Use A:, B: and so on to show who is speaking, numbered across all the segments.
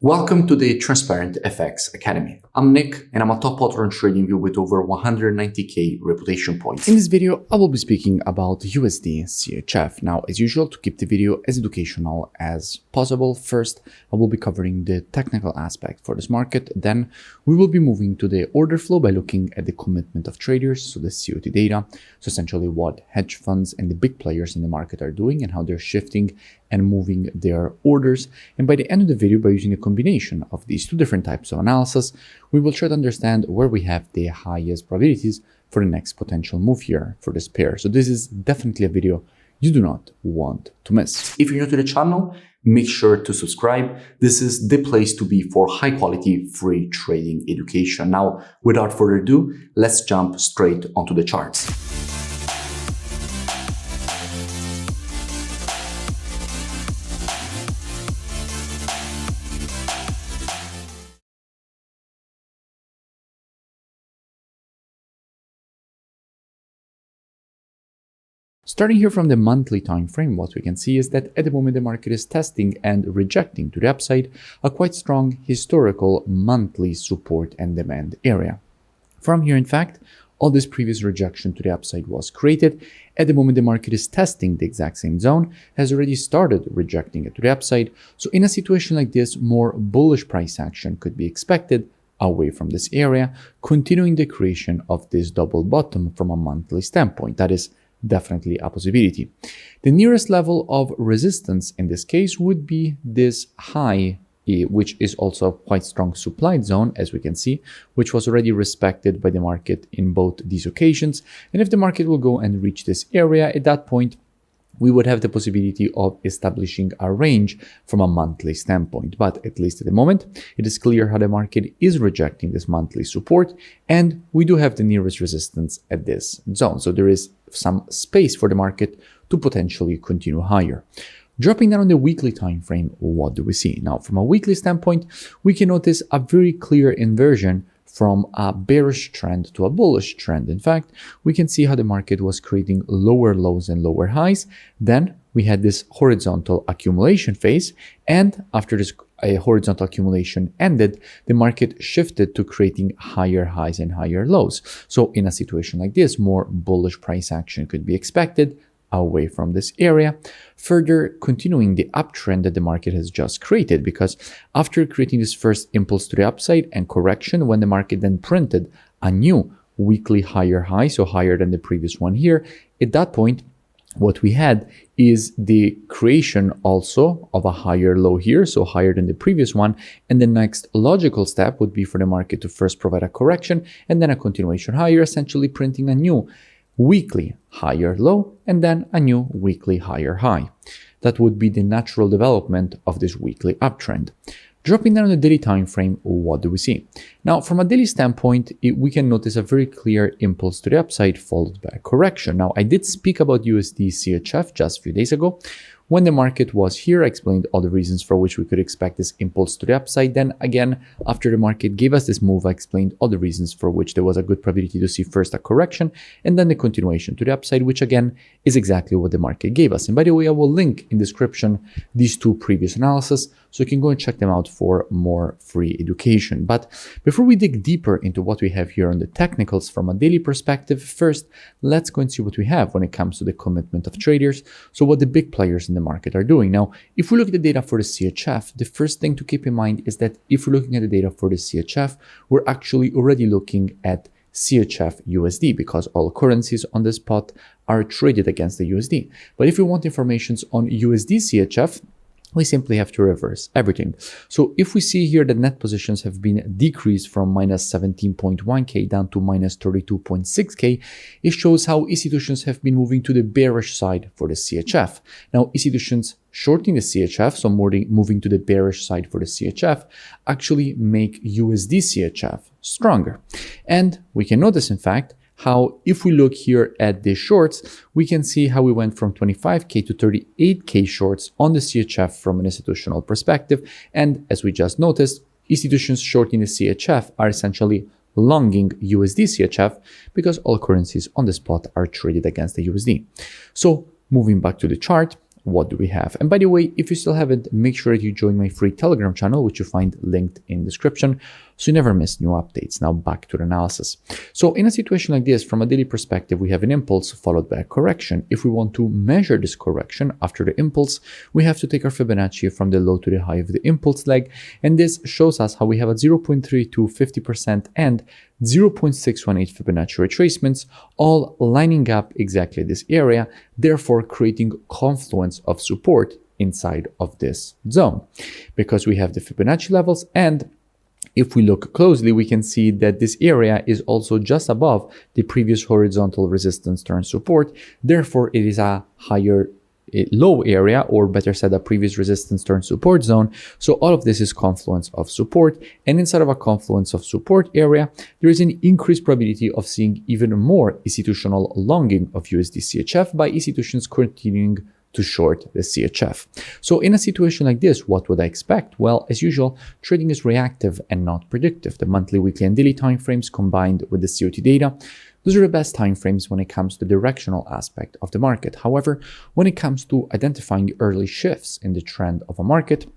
A: Welcome to the Transparent FX Academy. I'm Nick, and I'm a top author on TradingView with over 190k reputation points. In this video, I will be speaking about USDCHF. Now, as usual, to keep the video as educational as possible, first, I will be covering the technical aspect for this market. Then, we will be moving to the order flow by looking at the commitment of traders, so the COT data, so essentially what hedge funds and the big players in the market are doing and how they're shifting and moving their orders. And by the end of the video, by using a combination of these two different types of analysis, we will try to understand where we have the highest probabilities for the next potential move here for this pair. So this is definitely a video you do not want to miss. If you're new to the channel, make sure to subscribe. This is the place to be for high quality free trading education. Now, without further ado, let's jump straight onto the charts. Starting here from the monthly time frame, what we can see is that at the moment the market is testing and rejecting to the upside a quite strong historical monthly support and demand area. From here, in fact, all this previous rejection to the upside was created. At the moment the market is testing the exact same zone, has already started rejecting it to the upside. So in a situation like this, more bullish price action could be expected away from this area, continuing the creation of this double bottom from a monthly standpoint. That is definitely a possibility. The nearest level of resistance in this case would be this high, which is also a quite strong supply zone, as we can see, which was already respected by the market in both these occasions. And if the market will go and reach this area, at that point, we would have the possibility of establishing a range from a monthly standpoint. But at least at the moment, it is clear how the market is rejecting this monthly support, and we do have the nearest resistance at this zone. So there is some space for the market to potentially continue higher. Dropping down on the weekly time frame, what do we see? Now, from a weekly standpoint, we can notice a very clear inversion from a bearish trend to a bullish trend. In fact, we can see how the market was creating lower lows and lower highs. Then we had this horizontal accumulation phase. And after this horizontal accumulation ended, the market shifted to creating higher highs and higher lows. So in a situation like this, more bullish price action could be expected away from this area, further continuing the uptrend that the market has just created, because after creating this first impulse to the upside and correction, when the market then printed a new weekly higher high, so higher than the previous one here, at that point, what we had is the creation also of a higher low here, so higher than the previous one. And the next logical step would be for the market to first provide a correction and then a continuation higher, essentially printing a new weekly higher low and then a new weekly higher high. That would be the natural development of this weekly uptrend. Dropping down on the daily time frame, what do we see? Now, from a daily standpoint, we can notice a very clear impulse to the upside followed by a correction. Now, I did speak about USDCHF just a few days ago. When the market was here, I explained all the reasons for which we could expect this impulse to the upside. Then again, after the market gave us this move, I explained all the reasons for which there was a good probability to see first a correction and then the continuation to the upside, which again is exactly what the market gave us. And by the way, I will link in description these two previous analyses, so you can go and check them out for more free education. But before we dig deeper into what we have here on the technicals from a daily perspective, first, let's go and see what we have when it comes to the commitment of traders. So what the big players in the market are doing. Now, if we look at the data for the CHF, the first thing to keep in mind is that if we're looking at the data for the CHF, we're actually already looking at CHF USD, because all currencies on this spot are traded against the USD. But if you want information on USD CHF, we simply have to reverse everything. So if we see here that net positions have been decreased from minus 17.1k down to minus 32.6k, it shows how institutions have been moving to the bearish side for the CHF. Now, institutions shorting the CHF, so moving to the bearish side for the CHF, actually make USD CHF stronger. And we can notice, in fact, how if we look here at the shorts, we can see how we went from 25k to 38k shorts on the CHF from an institutional perspective. And as we just noticed, institutions shorting the CHF are essentially longing USD CHF because all currencies on the spot are traded against the USD. So moving back to the chart, what do we have? And by the way, if you still haven't, make sure that you join my free Telegram channel, which you find linked in description, so you never miss new updates. Now back to the analysis. So in a situation like this, from a daily perspective, we have an impulse followed by a correction. If we want to measure this correction after the impulse, we have to take our Fibonacci from the low to the high of the impulse leg. And this shows us how we have a 0.32, 50% and 0.618 Fibonacci retracements, all lining up exactly this area, therefore creating confluence of support inside of this zone. Because we have the Fibonacci levels, and if we look closely, we can see that this area is also just above the previous horizontal resistance turn support. Therefore, it is a higher low area, or better said, a previous resistance turn support zone. So all of this is confluence of support. And inside of a confluence of support area, there is an increased probability of seeing even more institutional longing of USDCHF by institutions continuing to short the CHF. So in a situation like this, what would I expect? Well, as usual, trading is reactive and not predictive. The monthly, weekly, and daily timeframes combined with the COT data, those are the best timeframes when it comes to the directional aspect of the market. However, when it comes to identifying early shifts in the trend of a market,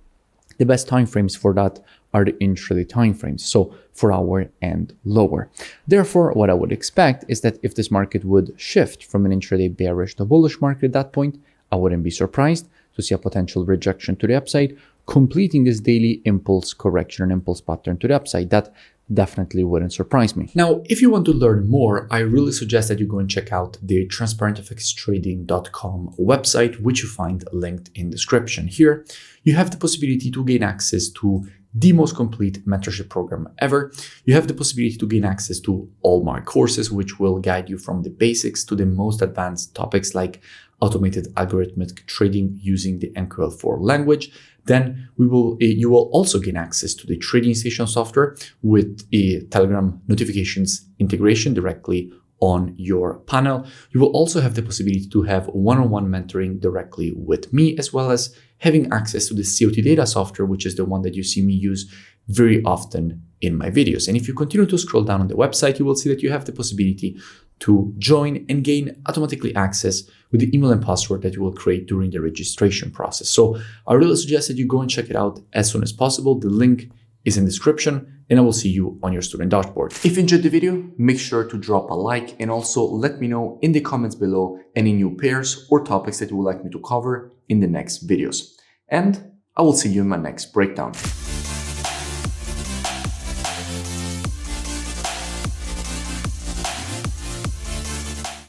A: the best timeframes for that are the intraday timeframes, so 4 hour and lower. Therefore, what I would expect is that if this market would shift from an intraday bearish to bullish market at that point, I wouldn't be surprised to see a potential rejection to the upside, completing this daily impulse correction and impulse pattern to the upside. That definitely wouldn't surprise me. Now, if you want to learn more, I really suggest that you go and check out the transparentfxtrading.com website, which you find linked in description. Here, you have the possibility to gain access to the most complete mentorship program ever. You have the possibility to gain access to all my courses, which will guide you from the basics to the most advanced topics like automated algorithmic trading using the MQL4 language. Then you will also gain access to the trading station software with a Telegram notifications integration directly on your panel. You will also have the possibility to have one-on-one mentoring directly with me, as well as having access to the COT data software, which is the one that you see me use very often in my videos. And if you continue to scroll down on the website, you will see that you have the possibility to join and gain automatically access with the email and password that you will create during the registration process. So I really suggest that you go and check it out as soon as possible. The link is in the description, and I will see you on your student dashboard. If you enjoyed the video, make sure to drop a like, and also let me know in the comments below any new pairs or topics that you would like me to cover in the next videos. And I will see you in my next breakdown.